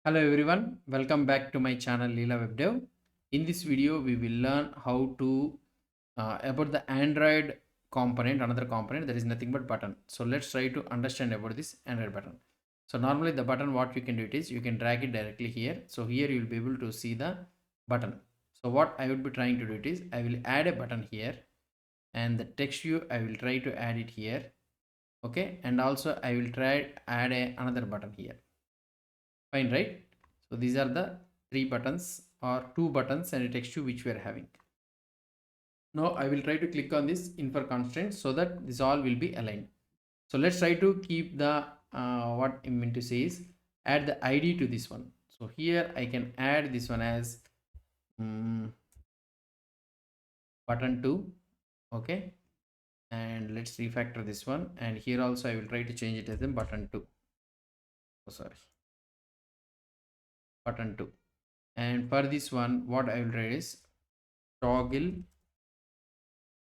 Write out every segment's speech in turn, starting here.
Hello everyone, welcome back to my channel Leela Web Dev. In this video, we will learn how to about the Android component, another component that is nothing but button. So let's try to understand about this Android button. So normally the button, what you can do it is you can drag it directly here. So here you will be able to see the button. So what I would be trying to do it is I will add a button here, and the text view I will try to add it here. Okay, and also I will try add another button here. Fine, right? So these are the three buttons or two buttons and a text view which we are having. Now I will try to click on this infer constraint so that this all will be aligned. So let's try to keep the what I mean to say is add the ID to this one. So here I can add this one as button 2. Okay, and let's refactor this one, and here also I will try to change it as a button 2. Oh, sorry, button 2. And for this one, what I will write is toggle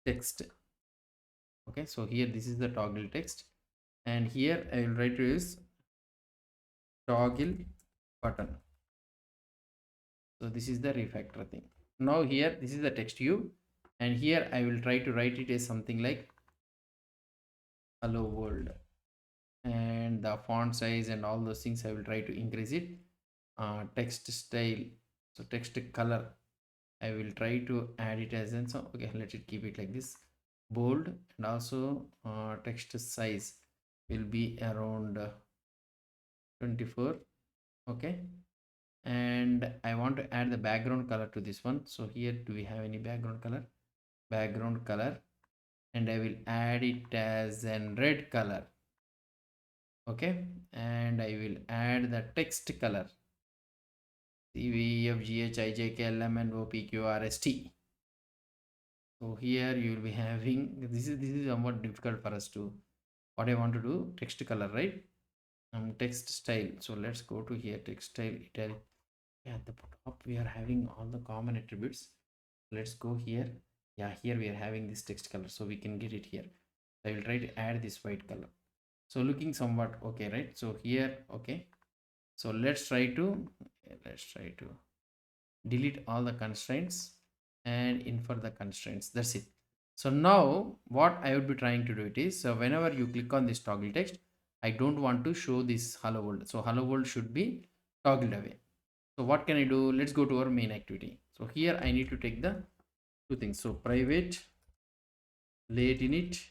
text. Okay, so here this is the toggle text, and here I will write to is toggle button. So this is the refactor thing. Now here this is the text view, and here I will try to write it as something like hello world, and the font size and all those things I will try to increase it. Text style, so text color I will try to add it as in, so okay, let it keep it like this, bold, and also text size will be around 24. Okay, and I want to add the background color to this one. So here, do we have any background color? Background color, and I will add it as an red color. Okay, and I will add the text color, CVFGHIJKLMNOPQRST. So here you will be having this is somewhat difficult for us to what I want to do, text color, right? Text style. So let's go to here, text style italic. Yeah, at the top we are having all the common attributes. Let's go here. Yeah, here we are having this text color, so we can get it here. I will try to add this white color, so looking somewhat okay, right? So here, okay, so let's try to delete all the constraints and infer the constraints. That's it. So now what I would be trying to do it is, so whenever you click on this toggle text, I don't want to show this hello world, so hello world should be toggled away. So what can I do? Let's go to our main activity. So here I need to take the two things. So private late init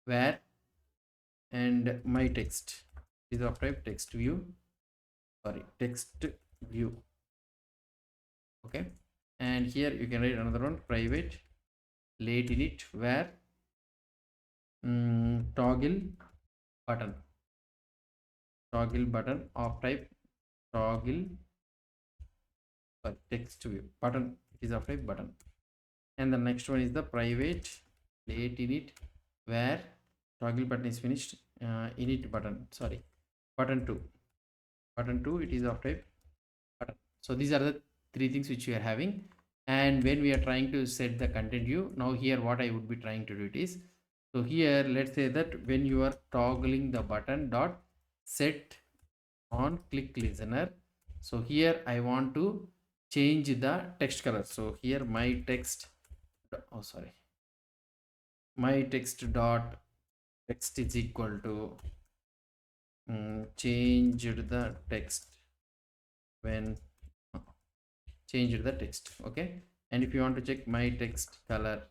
where and my text is of type text view, sorry, text view. Okay, and here you can write another one, private late init where toggle button of type toggle, text view button, it is of type button. And the next one is the private late init where toggle button is finished, init button, sorry, button 2, it is of type button. So these are the three things which we are having. And when we are trying to set the content view, now here what I would be trying to do it is, so here let's say that when you are toggling the button dot set on click listener, so here I want to change the text color. So here my text, oh sorry, my text dot text is equal to changed the text when changed the text. Okay, and if you want to check my text color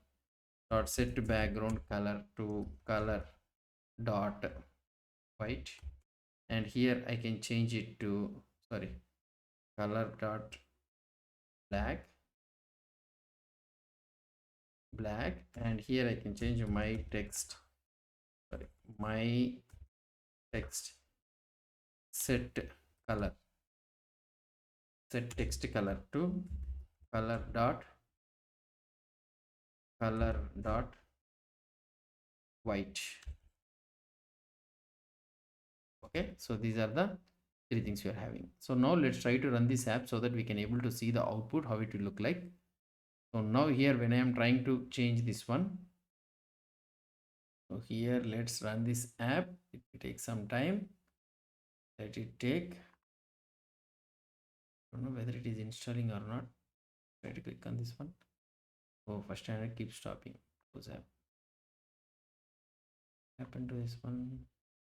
dot set background color to color dot white, and here I can change it to, sorry, color dot black, and here I can change my text, sorry, my text set color, set text color to color dot white. Okay, so these are the three things we are having. So now let's try to run this app so that we can able to see the output, how it will look like. So now here when I am trying to change this one, so here let's run this app. It will take some time, let it take. don't know whether it is installing or not. Try to click on this one. Oh, first I keep stopping. Close app. Happen to this one.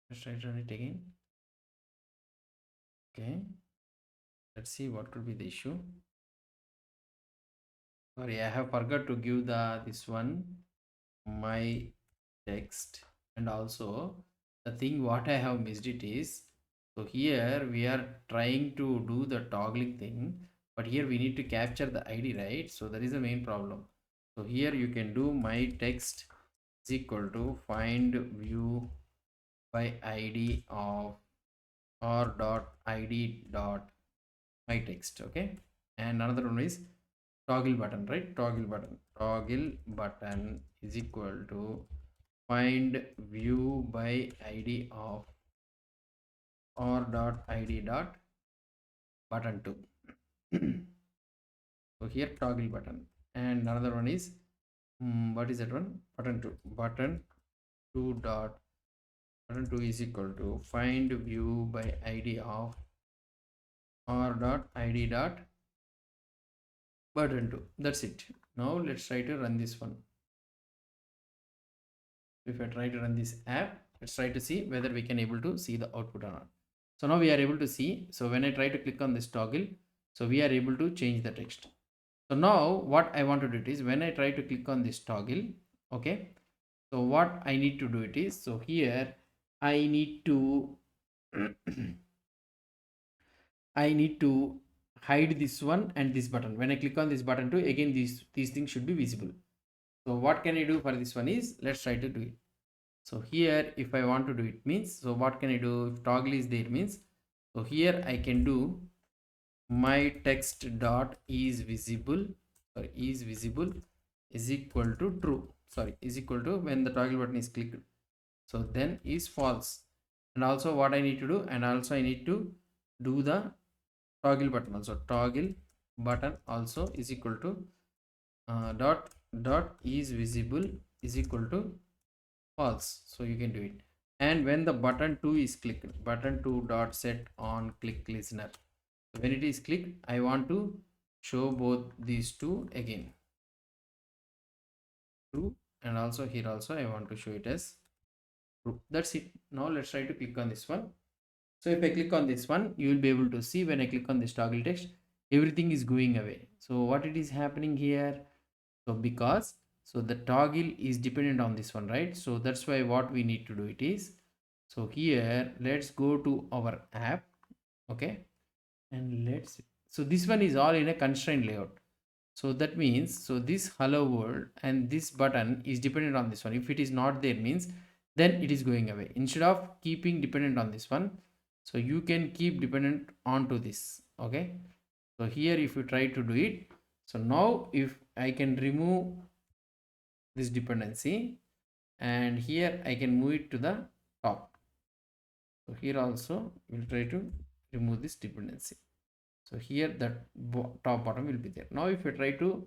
Let's try to run it again. Okay. Let's see what could be the issue. Sorry, I have forgot to give this one my text, and also the thing what I have missed it is, so here we are trying to do the toggling thing, but here we need to capture the ID, right? So that is the main problem. So here you can do my text is equal to find view by ID of or dot ID dot my text. Okay, and another one is toggle button, right? Toggle button is equal to find view by ID of or dot ID dot button 2. So here toggle button, and another one is what is that one? Button 2 dot button 2 is equal to find view by ID of or dot ID dot button 2. That's it. Now let's try to run this one. If I try to run this app, let's try to see whether we can able to see the output or not. So now we are able to see. So when I try to click on this toggle, so we are able to change the text. So now what I want to do it is, when I try to click on this toggle, okay, so what I need to do it is, so here I need to I need to hide this one and this button. When I click on this button too, again these things should be visible. So what can I do for this one is, let's try to do it. So here if I want to do it means, so what can I do? If toggle is there means, so here I can do my text dot is visible is equal to true, is equal to when the toggle button is clicked, so then is false. And also what I need to do, and also I need to do the toggle button also, toggle button also is equal to dot is visible is equal to false. So you can do it. And when the button 2 is clicked, button 2 dot set on click listener, so when it is clicked, I want to show both these two again, true, and also here also I want to show it as true. That's it. Now let's try to click on this one. So if I click on this one, you will be able to see when I click on this toggle text, everything is going away. So what it is happening here? So because so the toggle is dependent on this one, right? So that's why what we need to do it is, so here let's go to our app, okay, and so this one is all in a constraint layout. So that means, so this hello world and this button is dependent on this one. If it is not there means, then it is going away. Instead of keeping dependent on this one, so you can keep dependent onto this, okay. So here if you try to do it, so now if I can remove this dependency, and here I can move it to the top. So here also we'll try to remove this dependency. So here that top bottom will be there. Now if I try to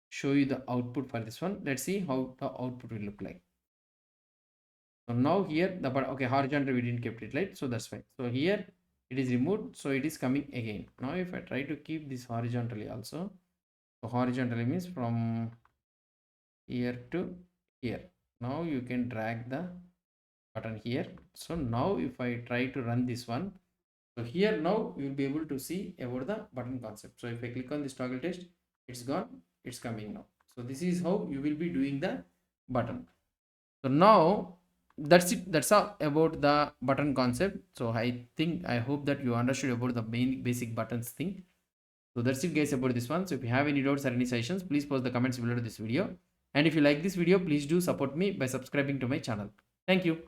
show you the output for this one, let's see how the output will look like. So now here the okay, horizontal we didn't kept it, right? So that's fine. So here it is removed, so it is coming again. Now if I try to keep this horizontally also, so horizontally means from here to here. Now you can drag the button here. So now if I try to run this one, so here now you will be able to see about the button concept. So if I click on this toggle text, it's gone, it's coming now. So this is how you will be doing the button. So now that's it. That's all about the button concept. So I hope that you understood about the main basic buttons thing. So that's it guys about this one. So if you have any doubts or any suggestions, please post the comments below to this video. And if you like this video, please do support me by subscribing to my channel. Thank you.